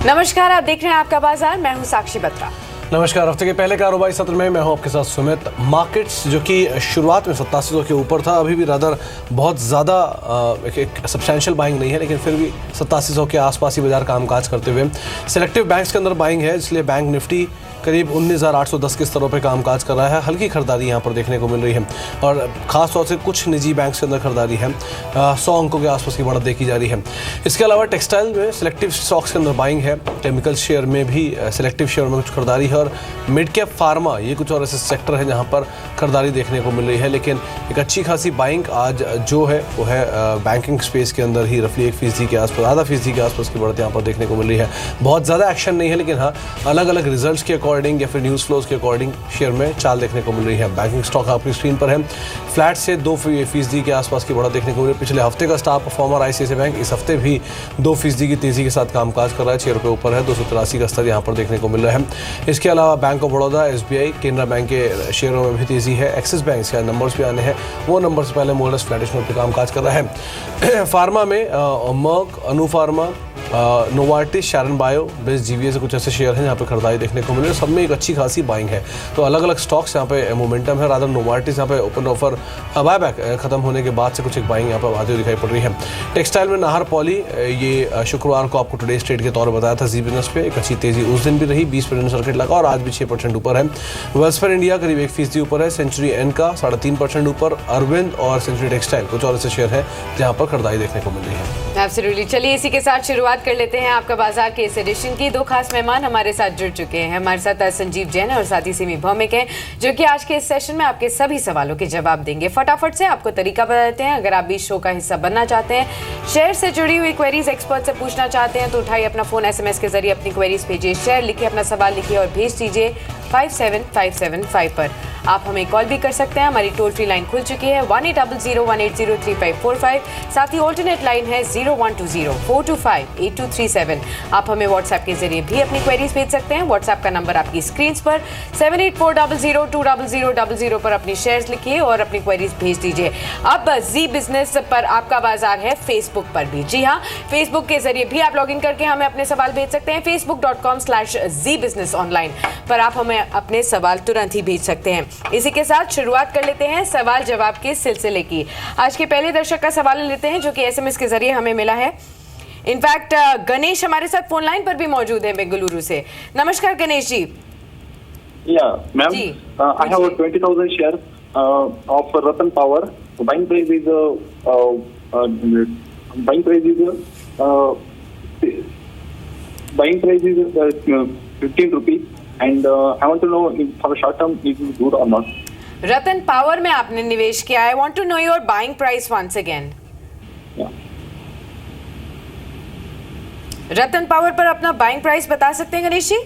नमस्कार, आप देख रहे हैं आपका बाजार। मैं हूं साक्षी बत्रा। नमस्कार। हफ्ते के पहले कारोबारी सत्र में मैं हूं आपके साथ सुमित। मार्केट्स जो कि शुरुआत में 8700 के ऊपर था, अभी भी रादर बहुत ज़्यादा एक सब्सटैंशियल बाइंग नहीं है, लेकिन फिर भी 8700 के आसपास ही बाजार कामकाज करते हुए सिलेक्टिव बैंक्स के अंदर बाइंग है, इसलिए बैंक निफ्टी करीब 19,810 के स्तरों पर कामकाज कर रहा है। हल्की खरीदारी यहाँ पर देखने को मिल रही है और ख़ास तौर से कुछ निजी बैंक्स के अंदर खरीदारी है। 100 अंकों के आसपास की बढ़त देखी जा रही है। इसके अलावा टेक्सटाइल में सिलेक्टिव स्टॉक्स के अंदर बाइंग है। केमिकल शेयर में भी सिलेक्टिव शेयर में कुछ खरीदारी है और मिड कैप फार्मा, ये कुछ और ऐसे सेक्टर है जहाँ पर खरीदारी देखने को मिल रही है। लेकिन एक अच्छी खासी बाइंग आज जो है वो है बैंकिंग स्पेस के अंदर ही रफली 1% के आसपास, आधा फीसदी के आसपास की बढ़त यहाँ पर देखने को मिल रही है। बहुत ज़्यादा एक्शन नहीं है, लेकिन हाँ अलग अलग रिजल्ट्स के अकॉर्डिंग या फिर न्यूज़ फ्लोज के अकॉर्डिंग शेयर में चाल देखने को मिल रही है। बैंकिंग स्टॉक आपकी स्क्रीन पर है। फ्लैट से 2% के आसपास की बढ़त देखने को मिल रही है। पिछले हफ्ते का स्टार परफॉर्मर आईसीआईसीआई बैंक इस हफ्ते भी 2% की तेज़ी के साथ कामकाज कर रहा है। 6 रुपये ऊपर है, 283 का स्तर यहाँ पर देखने को मिल रहा है। इसके अलावा bank of Baroda, SBI, Canara bank के शेयरों में भी तेज़ी है। एक्सिस बैंक के नंबर्स भी आने हैं, वो नंबर से पहले मोरलेस फ्लैटिश नोट पर कामकाज कर रहा है। फार्मा में Merck, Anu pharma, Novartis, Sharon bio, base GVA से कुछ ऐसे शेयर हैं जहाँ पे खरीदारी देखने को मिल रही है। सब में एक अच्छी खासी बाइंग है, तो अलग अलग स्टॉक्स यहाँ पे मोमेंटम है। रादर नोवार्टिस यहाँ पे ओपन ऑफर बायबैक खत्म होने के बाद से कुछ एक बाइंग यहाँ पर आती हुई दिखाई पड़ रही है। टेक्सटाइल में नाहर पॉली, ये शुक्रवार को आपको टुडे ट्रेड के तौर पर बताया था जी बिजनेस पे, एक अच्छी तेजी उस दिन भी रही, 20% सर्किट लगा और आज भी 6% ऊपर है। वेल्सफेयर इंडिया करीब 1% ऊपर है। सेंचुरी एन का 3.5% ऊपर। अरविंद और सेंचुरी टेक्सटाइल कुछ और ऐसे शेयर है जहाँ पर खरीदारी देखने को मिल रही है। एब्सोल्युटली। चलिए इसी के साथ शुरुआत कर लेते हैं आपका बाजार के इस एडिशन की। दो खास मेहमान हमारे साथ जुड़ चुके हैं। हमारे साथ संजीव जैन और साथ ही सिमी भौमिक हैं, जो कि आज के इस सेशन में आपके सभी सवालों के जवाब देंगे। फटाफट से आपको तरीका बता देते हैं। अगर आप भी शो का हिस्सा बनना चाहते हैं, शेयर से जुड़ी हुई क्वेरीज एक्सपर्ट से पूछना चाहते हैं, तो उठाइए अपना फोन, एसएमएस के जरिए अपनी क्वेरीज भेजिए, शेयर लिखिए, अपना सवाल लिखिए और भेज दीजिए 57575 पर। आप हमें कॉल भी कर सकते हैं। हमारी टोल फ्री लाइन खुल चुकी है 1800-180-3545। साथ ही ऑल्टरनेट लाइन है 0120-425-8237। आप हमें व्हाट्सएप के जरिए भी अपनी क्वेरीज भेज सकते हैं। व्हाट्सएप का नंबर आपकी स्क्रीन पर 7840020000 पर अपनी शेयर्स लिखिए और अपनी क्वेरीज भेज दीजिए। अब जी बिजनेस पर आपका बाजार है फेसबुक पर भी। जी हाँ, फेसबुक के जरिए भी आप लॉग इन करके हमें अपने सवाल भेज सकते हैं। facebook.com/zbusinessonline पर आप हमें अपने सवाल तुरंत ही भेज सकते हैं। इसी के साथ शुरुआत कर लेते हैं सवाल जवाब के सिलसिले की। आज के पहले दर्शक का सवाल लेते हैं, जो कि एसएमएस के जरिए हमें मिला है। इनफैक्ट गणेश हमारे साथ फोन लाइन पर भी मौजूद है बेंगलुरु से। नमस्कार Ganesh ji. Ma'am, I have 20,000 shares of Ratan Power. Buying price is 15 rupees, and I want to know if for short term it is good or not. Ratan Power में आपने निवेश किया है। Want to know your buying price once again. Ratan Power पर अपना buying price बता सकते हैं गणेश जी?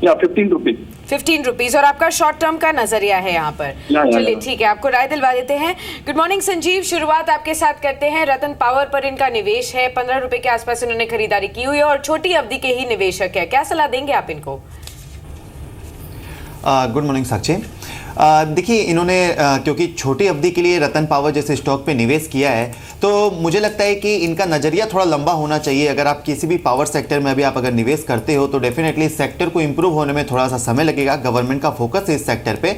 15 rupees. 15 रुपीज और आपका शॉर्ट टर्म का नजरिया है यहाँ पर। चलिए ठीक है, आपको राय दिलवा देते हैं। गुड मॉर्निंग संजीव, शुरुआत आपके साथ करते हैं। रतन पावर पर इनका निवेश है, 15 रुपए के आसपास इन्होंने खरीदारी की हुई है और छोटी अवधि के ही निवेशक है। क्या सलाह देंगे आप इनको? गुड मॉर्निंग साक्षी। देखिए इन्होंने क्योंकि छोटी अवधि के लिए रतन पावर जैसे स्टॉक पे निवेश किया है, तो मुझे लगता है कि इनका नज़रिया थोड़ा लंबा होना चाहिए। अगर आप किसी भी पावर सेक्टर में अभी आप अगर निवेश करते हो, तो डेफिनेटली इस सेक्टर को इम्प्रूव होने में थोड़ा सा समय लगेगा। गवर्नमेंट का फोकस है इस सेक्टर पे,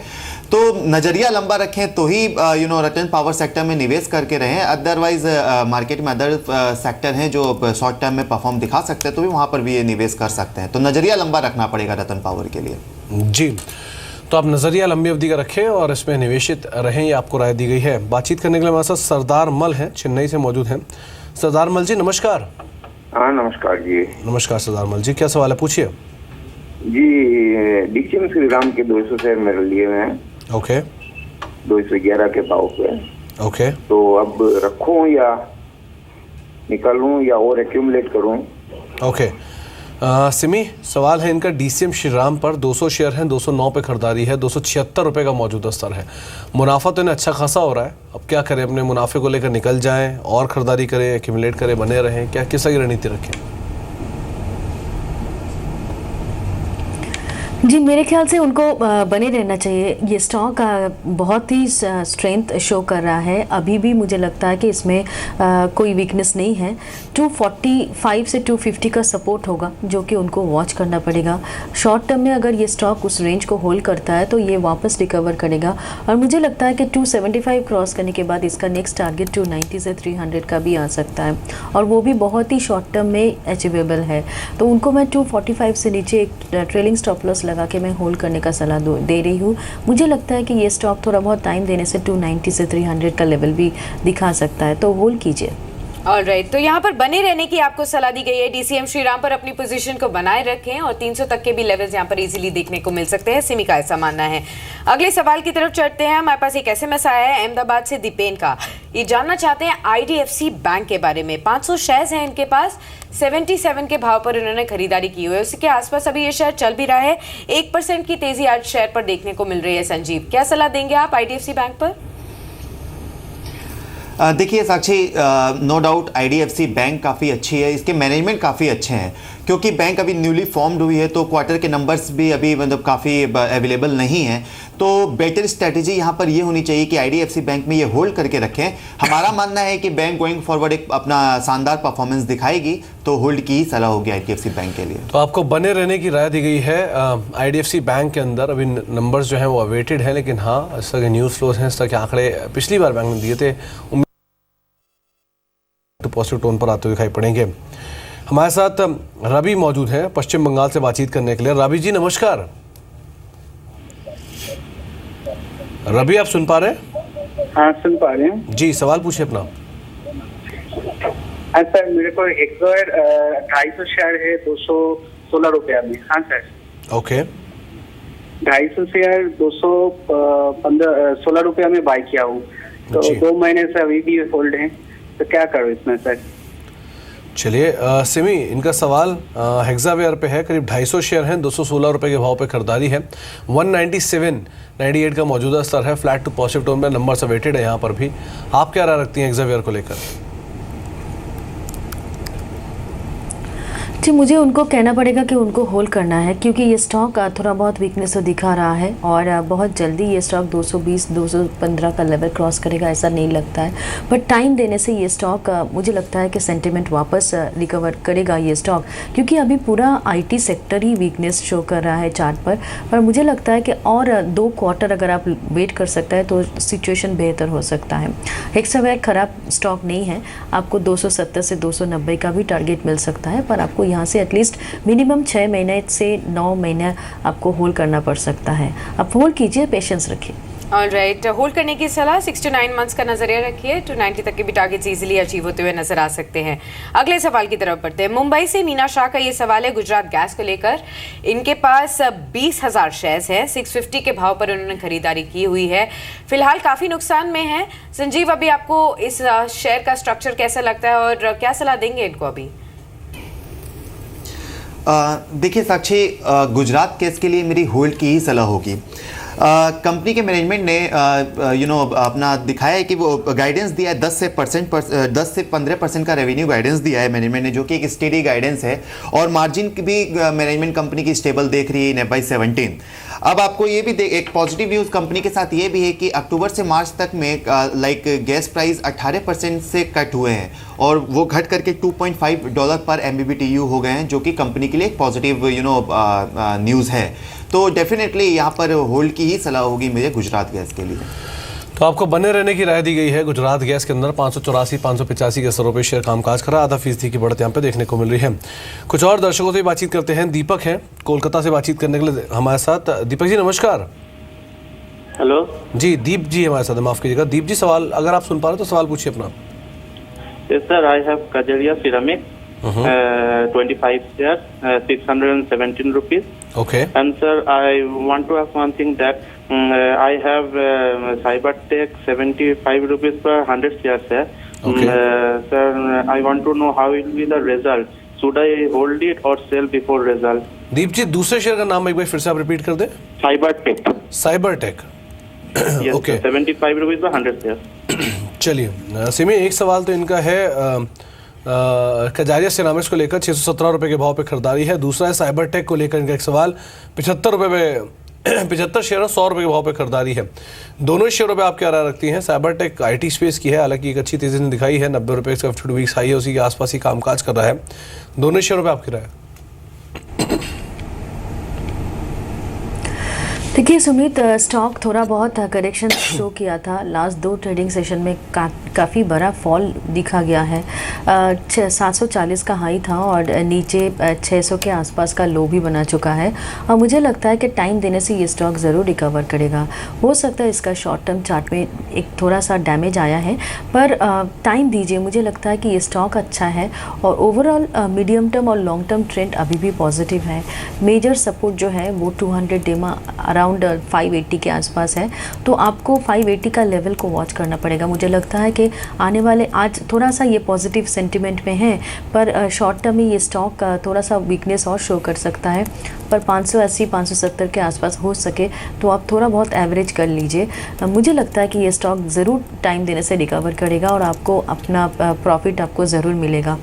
तो नज़रिया लंबा रखें तो ही रतन पावर सेक्टर में निवेश करके रहें। अदरवाइज मार्केट में अदर सेक्टर हैं जो शॉर्ट टर्म में परफॉर्म दिखा सकते हैं, तो भी वहाँ पर भी ये निवेश कर सकते हैं। तो नज़रिया लंबा रखना पड़ेगा रतन पावर के लिए। जी, तो आप नज़रिया लंबी अवधि का रखें और इसमें निवेशित रहें, ये आपको राय दी गई है। बातचीत करने के लिए हमारे साथ सरदार मल हैं, चेन्नई से मौजूद हैं। सरदार मल जी नमस्कार। हाँ नमस्कार जी। नमस्कार सरदार मल जी, क्या सवाल है, पूछिए। जी डीसीएम श्री राम के 200 शेयर मेरे लिए हैं। ओके। 211 के भाव पे। ओके। तो अब रखूं या निकालूं या और एक्यूमुलेट करूं? ओके। सिमी, सवाल है इनका डीसीएम श्रीराम पर 200 शेयर हैं, 209 पे खरीदारी है, 276 रुपये का मौजूदा स्तर है। मुनाफा तो इन्हें अच्छा खासा हो रहा है, अब क्या करें? अपने मुनाफे को लेकर निकल जाएं और खरीदारी करें, एक्यूमुलेट करें, बने रहें, क्या किस तरह की रणनीति रखें? जी, मेरे ख्याल से उनको बने रहना चाहिए। ये स्टॉक बहुत ही स्ट्रेंथ शो कर रहा है। अभी भी मुझे लगता है कि इसमें कोई वीकनेस नहीं है। 245 से 250 का सपोर्ट होगा जो कि उनको वॉच करना पड़ेगा। शॉर्ट टर्म में अगर ये स्टॉक उस रेंज को होल्ड करता है तो ये वापस रिकवर करेगा और मुझे लगता है कि 275 क्रॉस करने के बाद इसका नेक्स्ट टारगेट 290 से 300 का भी आ सकता है और वो भी बहुत ही शॉर्ट टर्म में अचीवेबल है। तो उनको मैं 245 से नीचे एक ट्रेलिंग स्टॉप लॉस लगा के मैं होल्ड करने का सलाह दे रही हूँ। मुझे लगता है कि ये स्टॉक थोड़ा बहुत टाइम देने से 290 से 300 का लेवल भी दिखा सकता है, तो होल्ड कीजिए। ऑलराइट, तो यहाँ पर बने रहने की आपको सलाह दी गई है। डीसीएम श्रीराम पर अपनी पोजीशन को बनाए रखें और 300 तक के भी लेवल्स यहाँ पर इजीली देखने को मिल सकते हैं। सिमी का ऐसा मानना है। अगले सवाल की तरफ चढ़ते हैं। हमारे पास एक एसएमएस आया है अहमदाबाद से दीपेन का। ये जानना चाहते हैं आईडीएफसी बैंक के बारे में। 500 शेयर्स हैं इनके पास, 77 के भाव पर उन्होंने खरीदारी की हुई है। उसके आसपास अभी ये शेयर चल भी रहा है। 1% की तेजी आज शेयर पर देखने को मिल रही है। संजीव, क्या सलाह देंगे आप आईडीएफसी बैंक पर? देखिए साक्षी, नो डाउट आईडीएफसी बैंक काफ़ी अच्छी है, इसके मैनेजमेंट काफ़ी अच्छे हैं क्योंकि बैंक अभी न्यूली फॉर्म्ड हुई है तो क्वार्टर के नंबर्स भी अभी मतलब काफ़ी अवेलेबल नहीं है। तो बेटर स्ट्रेटजी यहाँ पर ये होनी चाहिए कि आईडीएफसी बैंक में ये होल्ड करके रखें। हमारा मानना है कि बैंक गोइंग फॉरवर्ड एक अपना शानदार परफॉर्मेंस दिखाएगी तो होल्ड की ही सलाह होगी आईडीएफसी बैंक के लिए। तो आपको बने रहने की राय दी गई है आईडीएफसी बैंक के अंदर। अभी नंबर्स जो हैं वो अवेटेड हैं, लेकिन हाँ इस तरह के न्यूज़ फ्लोज हैं, इस तरह के आंकड़े पिछली बार बैंक ने दिए थे, तो पॉजिटिव टोन पर आते हुए दिखाई पड़ेंगे। हमारे साथ रवि मौजूद हैं पश्चिम बंगाल से बातचीत करने के लिए। रवि जी नमस्कार। रवि आप सुन पा रहे हैं? हाँ सुन पा रहे हैं जी, सवाल पूछिए अपना। हाँ सर, मेरे को 250 शेयर है 216 रुपया में। हाँ सर। ओके। 250 शेयर 216 रुपया में बाय किया हूँ, तो 2 महीने से अभी भी होल्ड है, तो क्या करूँ इसमें सर? चलिए सिमी, इनका सवाल हेक्सावेयर पे है। करीब 250 शेयर हैं, 216 रुपए के भाव पे खरीदारी है। 197.98 का मौजूदा स्तर है। फ्लैट टू पॉजिटिव टोन में नंबर वेटेड है यहाँ पर भी। आप क्या राय रखती हैं हेक्सावेयर को लेकर? जी, मुझे उनको कहना पड़ेगा कि उनको होल्ड करना है क्योंकि ये स्टॉक थोड़ा बहुत वीकनेस तो दिखा रहा है और बहुत जल्दी ये स्टॉक 220-215 का लेवल क्रॉस करेगा ऐसा नहीं लगता है। बट टाइम देने से ये स्टॉक मुझे लगता है कि सेंटिमेंट वापस रिकवर करेगा ये स्टॉक, क्योंकि अभी पूरा IT sector he weakness show कर रहा है चार्ट पर मुझे लगता है कि और 2 क्वार्टर अगर आप वेट कर सकते हैं तो सिचुएशन बेहतर हो सकता है। हेक्सावेयर खराब स्टॉक नहीं है, आपको 270 से 290 का भी टारगेट मिल सकता है, पर आपको यहाँ से एटलीस्ट मिनिमम 6 महीने से 9 महीने आपको होल्ड करना पड़ सकता है। आप होल्ड कीजिए, पेशेंस रखिए। ऑलराइट, होल्ड करने की सलाह 6 to 9 मंथ्स का नजरिया रखिए। 290 तक के भी टारगेट्स इजीली अचीव होते हुए नजर आ सकते हैं। अगले सवाल की तरफ बढ़ते हैं। मुंबई से मीना शाह का ये सवाल है गुजरात गैस को लेकर। इनके पास 20,000 शेयर्स हैं, 650 के भाव पर उन्होंने खरीदारी की हुई है। फिलहाल काफी नुकसान में है। संजीव, अभी आपको इस शेयर का स्ट्रक्चर कैसा लगता है और क्या सलाह देंगे इनको अभी? देखिए साक्षी, गुजरात केस के लिए मेरी होल्ड की ही सलाह होगी। कंपनी के मैनेजमेंट ने अपना दिखाया है कि वो गाइडेंस दिया है 10 से 15% का रेवेन्यू गाइडेंस दिया है मैनेजमेंट ने, जो कि एक स्टेडी गाइडेंस है और मार्जिन भी मैनेजमेंट कंपनी की स्टेबल देख रही है इन FY17। अब आपको ये भी एक पॉजिटिव न्यूज़ कंपनी के साथ ये भी है कि अक्टूबर से मार्च तक में गैस प्राइस 18% से कट हुए हैं और वो घट करके $2.5 पर MMBTU हो गए हैं, जो कि कंपनी के लिए एक पॉजिटिव न्यूज़ है। तो डेफिनेटली यहाँ पर होल्ड की ही सलाह होगी मुझे गुजरात गैस के लिए। तो आपको बने रहने की राय दी गई है गुजरात गैस के अंदर। 584-585 के स्तरों पर शेयर कामकाज करा, 0.5% की बढ़त यहाँ पे देखने को मिल रही है। कुछ और दर्शकों से बातचीत करते हैं। दीपक हैं कोलकाता से बातचीत करने के लिए हमारे साथ। दीपक जी नमस्कार। हेलो जी, दीप जी हमारे साथ, माफ कीजिएगा। दीप जी, सवाल अगर आप सुन पा रहे हो तो सवाल पूछिए अपना। Yes sir, I have Kajaria Ceramic, 25 shares, 617 rupees. Okay. And sir, I want to ask one thing that I have Cybertech 75 rupees per 100 shares sir. Okay. Sir, I want to know how will be the result. Should I hold it or sell before result? दीप जी, दूसरे share का नाम एक बार फिर से आप repeat कर दें। Cybertech. Cybertech. Yes Okay. sir, 75 rupees per 100 shares. चलिए सिमी, एक सवाल तो इनका है कजारिया सिरामिक्स को लेकर 617 रुपये के भाव पे खरीदारी है। दूसरा है साइबर टेक को लेकर इनका एक सवाल, 75 रुपये पे 75 शेयर और 100 रुपये के भाव पे खरीदारी है। दोनों ही शेयरों पे आप क्या राय रखती हैं? साइबर टेक आईटी स्पेस की है, हालांकि एक अच्छी तेजी ने दिखाई है, 90 रुपये इसका 52 वीक्स हाई है, उसी के आसपास ही कामकाज कर रहा है। दोनों ही शेयरों पे आपकी राय? देखिए सुमित, स्टॉक थोड़ा बहुत करेक्शन शो किया था। लास्ट 2 ट्रेडिंग सेशन में काफ़ी बड़ा फॉल दिखा गया है। 740 का हाई था और नीचे 600 के आसपास का लो भी बना चुका है और मुझे लगता है कि टाइम देने से ये स्टॉक ज़रूर रिकवर करेगा। हो सकता है इसका शॉर्ट टर्म चार्ट में एक थोड़ा सा डैमेज आया है, पर टाइम दीजिए। मुझे लगता है कि ये स्टॉक अच्छा है और ओवरऑल मीडियम टर्म और लॉन्ग टर्म ट्रेंड अभी भी पॉजिटिव है। मेजर सपोर्ट जो है वो 200 डेमा अराउंड 580 के आसपास है, तो आपको 580 का लेवल को वॉच करना पड़ेगा। मुझे लगता है कि आने वाले, आज थोड़ा सा ये पॉजिटिव सेंटिमेंट में है, पर शॉर्ट टर्म में ये स्टॉक थोड़ा सा वीकनेस और शो कर सकता है, पर 580-570 के आसपास हो सके तो आप थोड़ा बहुत एवरेज कर लीजिए। मुझे लगता है कि ये स्टॉक ज़रूर टाइम देने से रिकवर करेगा और आपको अपना प्रॉफिट आपको ज़रूर मिलेगा।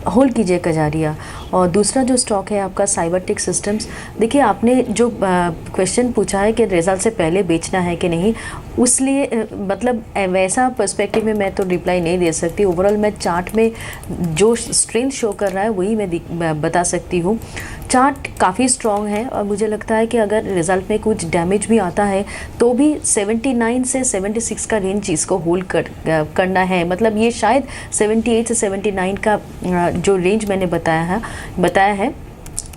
होल्ड कीजिए कजारिया। और दूसरा जो स्टॉक है आपका साइबर टेक सिस्टम्स। देखिए, आपने जो क्वेश्चन पूछा है कि रिजल्ट से पहले बेचना है कि नहीं, उसलिए मतलब वैसा पर्सपेक्टिव में मैं तो रिप्लाई नहीं दे सकती। ओवरऑल मैं चार्ट में जो स्ट्रेंथ शो कर रहा है वही मैं बता सकती हूँ। चार्ट काफ़ी स्ट्रॉन्ग है और मुझे लगता है कि अगर रिज़ल्ट में कुछ डैमेज भी आता है तो भी 79 से 76 का रेंज इसको होल्ड करना है। मतलब ये शायद 78 से 79 का जो रेंज मैंने बताया है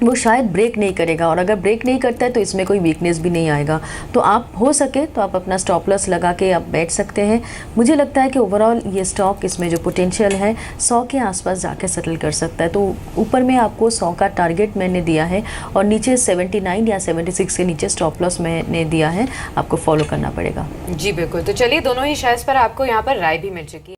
वो शायद ब्रेक नहीं करेगा, और अगर ब्रेक नहीं करता है तो इसमें कोई वीकनेस भी नहीं आएगा। तो आप हो सके तो आप अपना स्टॉप लॉस लगा के आप बैठ सकते हैं। मुझे लगता है कि ओवरऑल ये स्टॉक, इसमें जो पोटेंशियल है 100 के आसपास जाके सेटल कर सकता है। तो ऊपर में आपको 100 का टारगेट मैंने दिया है और नीचे 79 या 76 के नीचे स्टॉप लॉस मैंने दिया है, आपको फॉलो करना पड़ेगा। जी बिल्कुल। तो चलिए, दोनों ही शेयर्स पर आपको यहाँ पर राय भी मिल चुकी है।